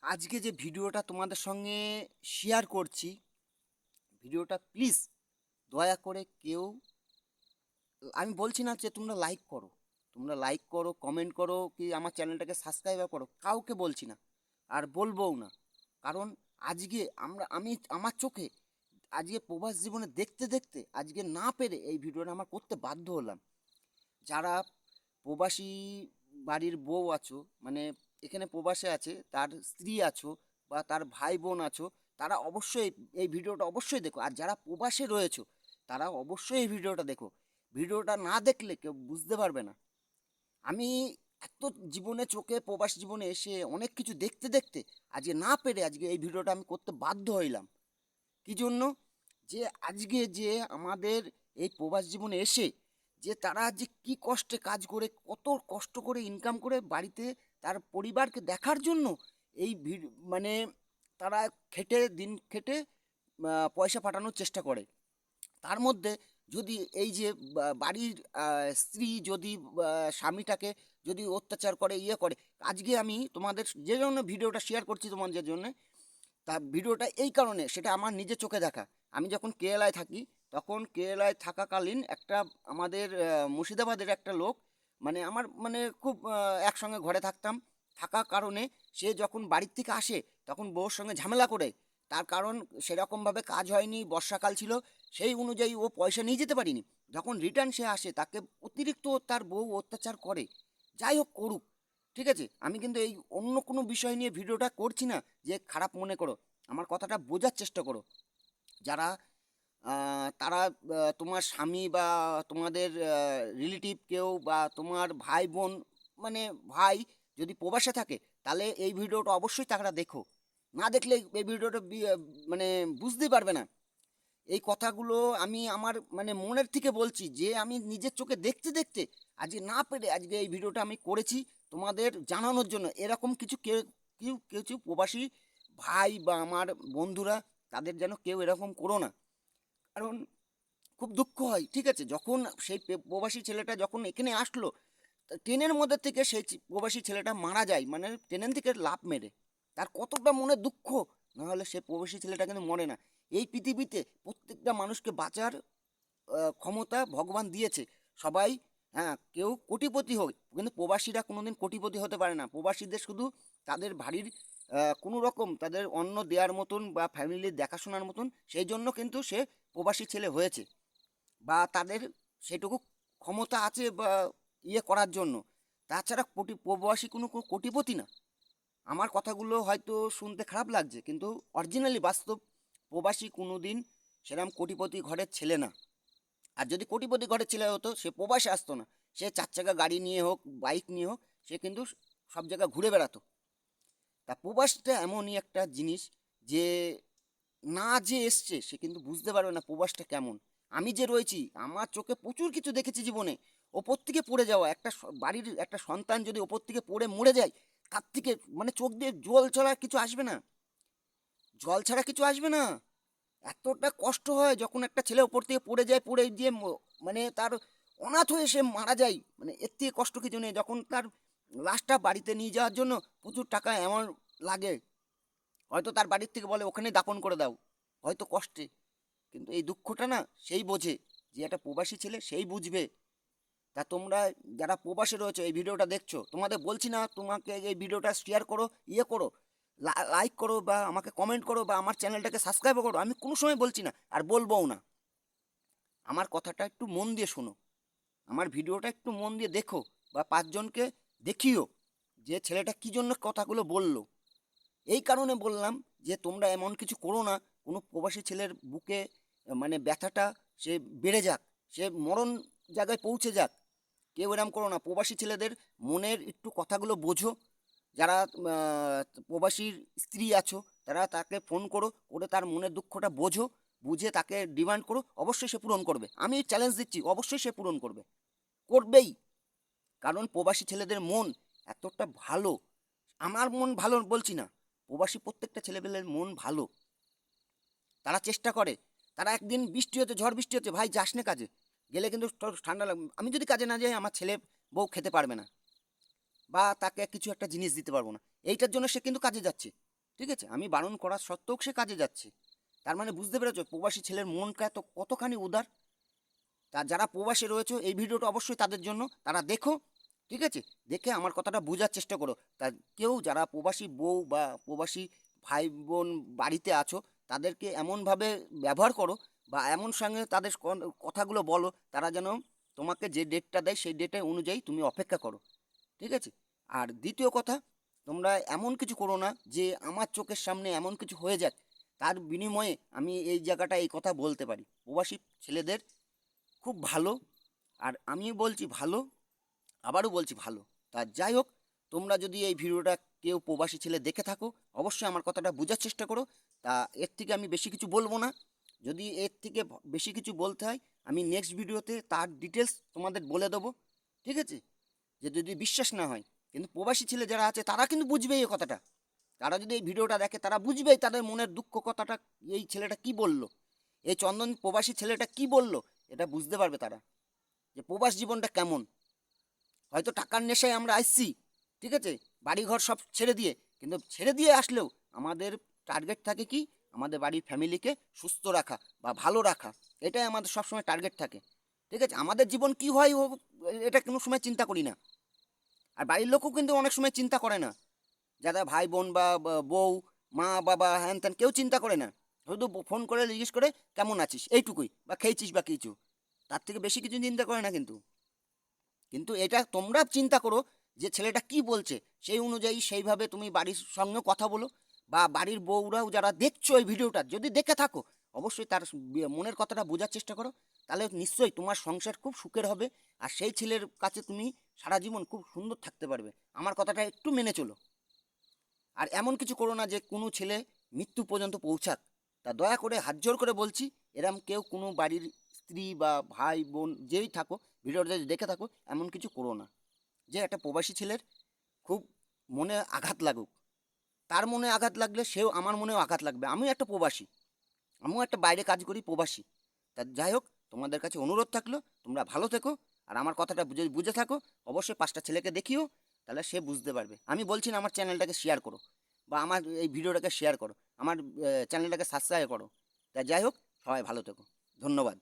আজকে যে ভিডিওটা তোমাদের সঙ্গে শেয়ার করছি, ভিডিওটা প্লিজ দয়া করে কেউ, আমি বলছি না যে তোমরা লাইক করো, তোমরা লাইক করো, কমেন্ট করো, কি আমার চ্যানেলটাকে সাবস্ক্রাইব করো, কাউকে বলছি না আর বলবোও না। কারণ আজকে আমি আমার চোখে আজকে প্রবাস জীবনে দেখতে দেখতে আজকে না পেরে এই ভিডিওটা আমার করতে বাধ্য হলাম। যারা প্রবাসী বাড়ির বউ আছো, মানে এখানে প্রবাসে আছে, তার স্ত্রী আছো বা তার ভাই বোন আছো, তারা অবশ্যই এই ভিডিওটা অবশ্যই দেখো। আর যারা প্রবাসে রয়েছো তারা অবশ্যই এই ভিডিওটা দেখো। ভিডিওটা না দেখলে কেউ বুঝতে পারবে না। আমি এত জীবনে চোখে প্রবাস জীবনে এসে অনেক কিছু দেখতে দেখতে আজকে না পেরে আজকে এই ভিডিওটা আমি করতে বাধ্য হইলাম। কি জন্য? যে আজকে যে আমাদের এই প্রবাস জীবনে এসে যে তারা যে কি কষ্টে কাজ করে, কত কষ্ট করে ইনকাম করে বাড়িতে তার পরিবারকে দেখার জন্য এই মানে তারা খেটে দিন খেটে পয়সা পাঠানোর চেষ্টা করে। তার মধ্যে যদি এই যে বাড়ির স্ত্রী যদি স্বামীটাকে যদি অত্যাচার করে, ইয়ে করে, আজকে আমি তোমাদের যে জন্য ভিডিওটা শেয়ার করছি তোমাদের জন্য, তা ভিডিওটা এই কারণে, সেটা আমার নিজের চোখে দেখা। আমি যখন কেরালায় থাকি, তখন কেরালায় থাকাকালীন একটা আমাদের মুর্শিদাবাদের একটা লোক, মানে আমার মানে খুব একসঙ্গে ঘরে থাকতাম, থাকার কারণে সে যখন বাড়ির থেকে আসে তখন বউর সঙ্গে ঝামেলা করে। তার কারণ সেরকমভাবে কাজ হয়নি, বর্ষাকাল ছিল, সেই অনুযায়ী ও পয়সা নিয়ে যেতে পারিনি। যখন রিটার্ন সে আসে তাকে অতিরিক্ত তার বউ অত্যাচার করে। যাই হোক করুক, ঠিক আছে, আমি কিন্তু এই অন্য কোনো বিষয় নিয়ে ভিডিওটা করছি না যে খারাপ মনে করো, আমার কথাটা বোঝার চেষ্টা করো। যারা তারা তোমার স্বামী বা তোমাদের রিলেটিভ কেউ বা তোমার ভাই বোন, মানে ভাই যদি প্রবাসে থাকে, তাহলে এই ভিডিওটা অবশ্যই তারা দেখো। না দেখলে এই ভিডিওটা মানে বুঝতেই পারবে না। এই কথাগুলো আমি আমার মানে মনের থেকে বলছি, যে আমি নিজের চোখে দেখতে দেখতে আজকে না পেরে আজকে এই ভিডিওটা আমি করেছি তোমাদের জানানোর জন্য। এরকম কিছু কেউ কেউ কিছু প্রবাসী ভাই বা আমার বন্ধুরা, তাদের যেন কেউ এরকম করো না। কারণ খুব দুঃখ হয়, ঠিক আছে, যখন সেই প্রবাসী ছেলেটা যখন এখানে আসলো, তা ট্রেনের মধ্যে থেকে সেই প্রবাসী ছেলেটা মারা যায়, মানে ট্রেন থেকে লাফ মেরে, তার কতটা মনে দুঃখ। না হলে সে প্রবাসী ছেলেটা কিন্তু মরে না। এই পৃথিবীতে প্রত্যেকটা মানুষকে বাঁচার ক্ষমতা ভগবান দিয়েছে সবাই। হ্যাঁ, কেউ কোটিপতি হোক, কিন্তু প্রবাসীরা কোনোদিন কোটিপতি হতে পারে না। প্রবাসীদের শুধু তাদের বাড়ির কোনো রকম তাদের অন্ন দেওয়ার মতন বা ফ্যামিলির দেখাশোনার মতন, সেই জন্য কিন্তু সে প্রবাসী ছেলে হয়েছে, বা তাদের সেটুকু ক্ষমতা আছে বা ইয়ে করার জন্য। তাছাড়া প্রবাসী কোনো কোনো কোটিপতি না। আমার কথাগুলো হয়তো শুনতে খারাপ লাগছে, কিন্তু অরিজিনালি বাস্তব। প্রবাসী কোনো দিন সেরকম কোটিপতি ঘরের ছেলে না। আর যদি কোটিপতি ঘরের ছেলে হতো, সে প্রবাসে আসতো না। সে চার চাকা গাড়ি নিয়ে হোক, বাইক নিয়ে হোক, সে কিন্তু সব জায়গায় ঘুরে বেড়াতো। তা প্রবাসটা এমনই একটা জিনিস, যে না যে এসছে সে কিন্তু বুঝতে পারবে না প্রবাসটা কেমন। আমি যে রয়েছি, আমার চোখে প্রচুর কিছু দেখেছি জীবনে। ওপর থেকে পড়ে যাওয়া একটা বাড়ির একটা সন্তান যদি ওপর থেকে পড়ে মরে যায়, তার থেকে মানে চোখ দিয়ে জল ছাড়া কিছু আসবে না, জল ছাড়া কিছু আসবে না। এতটা কষ্ট হয় যখন একটা ছেলে ওপর থেকে পড়ে যায়, পড়ে গিয়ে মানে তার অনাথ হয়ে সে মারা যায়, মানে এর থেকে কষ্ট কিছু নেই। যখন তার লাশটা বাড়িতে নিয়ে যাওয়ার জন্য প্রচুর টাকা এমন লাগে, হয়তো তার বাড়ির থেকে বলে ওখানে দাফন করে দাও, হয়তো কষ্টে। কিন্তু এই দুঃখটা না সেই বোঝে, যে একটা প্রবাসী ছেলে সেই বুঝবে। তা তোমরা যারা প্রবাসে রয়েছে এই ভিডিওটা দেখছো, তোমাদের বলছি না তোমাকে এই ভিডিওটা শেয়ার করো, ইয়ে করো, লাইক করো বা আমাকে কমেন্ট করো বা আমার চ্যানেলটাকে সাবস্ক্রাইব করো, আমি কোনো সময় বলছি না আর বলবোও না। আমার কথাটা একটু মন দিয়ে শোনো, আমার ভিডিওটা একটু মন দিয়ে দেখো, বা পাঁচজনকে দেখিও যে ছেলেটা কী জন্য কথাগুলো বললো। এই কারণে বললাম যে তোমরা এমন কিছু করো না, কোনো প্রবাসী ছেলের বুকে মানে ব্যথাটা সে বেড়ে যাক, সে মরণ জায়গায় পৌঁছে যাক। কেউ এরম করো না। প্রবাসী ছেলেদের মনের একটু কথাগুলো বোঝো। যারা প্রবাসীর স্ত্রী আছো, তারা তাকে ফোন করো, করে তার মনের দুঃখটা বোঝো, বুঝে তাকে ডিমান্ড করো, অবশ্যই সে পূরণ করবে। আমি চ্যালেঞ্জ দিচ্ছি, অবশ্যই সে পূরণ করবে, করবেই। কারণ প্রবাসী ছেলেদের মন এতটা ভালো। আমার মন ভালো বলছি না, প্রবাসী প্রত্যেকটা ছেলেপেলের মন ভালো। তারা চেষ্টা করে, তারা একদিন বৃষ্টি হচ্ছে, ঝড় বৃষ্টি হচ্ছে, ভাই যাস না কাজে, গেলে কিন্তু তোর ঠান্ডা লাগবে। আমি যদি কাজে না যাই, আমার ছেলে বউ খেতে পারবে না, বা তাকে কিছু একটা জিনিস দিতে পারবো না, এইটার জন্য সে কিন্তু কাজে যাচ্ছে। ঠিক আছে, আমি বারণ করা সত্ত্বেও সে কাজে যাচ্ছে। তার মানে বুঝতে পেরেছো প্রবাসী ছেলের মনটা তো কতখানি উদার। তা যারা প্রবাসে রয়েছে এই ভিডিওটা অবশ্যই তাদের জন্য, তারা দেখো, ঠিক আছে, দেখে আমার কথাটা বোঝার চেষ্টা করো। তা কেউ যারা প্রবাসী বউ বা প্রবাসী ভাই বোন বাড়িতে আছো, তাদেরকে এমনভাবে ব্যবহার করো বা এমন সঙ্গে তাদের কথাগুলো বলো, তারা যেন তোমাকে যে ডেটটা দেয় সেই ডেটে অনুযায়ী তুমি অপেক্ষা করো, ঠিক আছে। আর দ্বিতীয় কথা, তোমরা এমন কিছু করো না যে আমার চোখের সামনে এমন কিছু হয়ে যাক, তার বিনিময়ে আমি এই জায়গাটা এই কথা বলতে পারি। প্রবাসী ছেলেদের খুব ভালো, আর আমি বলছি ভালো, আবারও বলছি ভালো। তা যাই হোক, তোমরা যদি এই ভিডিওটা কেউ প্রবাসী ছেলে দেখে থাকো, অবশ্যই আমার কথাটা বোঝার চেষ্টা করো। তা এর থেকে আমি বেশি কিছু বলবো না। যদি এর থেকে বেশি কিছু বলতে হয়, আমি নেক্সট ভিডিওতে তার ডিটেলস তোমাদের বলে দেবো, ঠিক আছে। যে যদি বিশ্বাস না হয়, কিন্তু প্রবাসী ছেলে যারা আছে তারা কিন্তু বুঝবে এই কথাটা। তারা যদি এই ভিডিওটা দেখে তারা বুঝবেই তাদের মনের দুঃখ কথাটা, এই ছেলেটা কি বললো, এই চন্দন প্রবাসী ছেলেটা কি বললো, এটা বুঝতে পারবে তারা যে প্রবাস জীবনটা কেমন। হয়তো টাকার নেশায় আমরা আসছি, ঠিক আছে, বাড়িঘর সব ছেড়ে দিয়ে, কিন্তু ছেড়ে দিয়ে আসলেও আমাদের টার্গেট থাকে কি, আমাদের বাড়ির ফ্যামিলিকে সুস্থ রাখা বা ভালো রাখা, এটাই আমাদের সবসময় টার্গেট থাকে, ঠিক আছে। আমাদের জীবন কি হয় এটা কোনো সময় চিন্তা করি না। আর বাড়ির লোকও কিন্তু অনেক সময় চিন্তা করে না, যারা ভাই বোন বা বউ মা বাবা হ্যান ত্যান কেউ চিন্তা করে না। শুধু ফোন করে জিজ্ঞেস করে কেমন আছিস এইটুকুই, বা খেয়েছিস বা কিছু, তার থেকে বেশি কিছু চিন্তা করে না। কিন্তু কিন্তু এটা তোমরা চিন্তা করো যে ছেলেটা কি বলছে, সেই অনুযায়ী সেইভাবে তুমি বাড়ির সঙ্গে কথা বলো, বা বাড়ির বউরাও যারা দেখছো এই ভিডিওটা যদি দেখে থাকো, অবশ্যই তার মনের কথাটা বোঝার চেষ্টা করো। তাহলে নিশ্চয়ই তোমার সংসার খুব সুখের হবে, আর সেই ছেলের কাছে তুমি সারা জীবন খুব সুন্দর থাকতে পারবে। আমার কথাটা একটু মেনে চলো। আর এমন কিছু করো না যে কোনো ছেলে মৃত্যু পর্যন্ত পৌঁছাক। তা দয়া করে হাত জোর করে বলছি, এরম কেউ কোনো বাড়ির স্ত্রী বা ভাই বোন যেই থাকো, ভিডিওটা যদি দেখে থাকো, এমন কিছু করো না যে একটা প্রবাসী ছেলের খুব মনে আঘাত লাগুক। তার মনে আঘাত লাগলে সেও আমার মনেও আঘাত লাগবে। আমিও একটা প্রবাসী, আমিও একটা বাইরে কাজ করি, প্রবাসী। তা যাই হোক, তোমাদের কাছে অনুরোধ থাকলো তোমরা ভালো থেকো, আর আমার কথাটা বুঝে বুঝে থাকো। অবশ্যই 5টা ছেলেকে দেখিও, তাহলে সে বুঝতে পারবে। আমি বলছি না আমার চ্যানেলটাকে শেয়ার করো বা আমার এই ভিডিওটাকে শেয়ার করো, আমার চ্যানেলটাকে সাবস্ক্রাইব করো। তা যাই হোক, সবাই ভালো থেকো, ধন্যবাদ।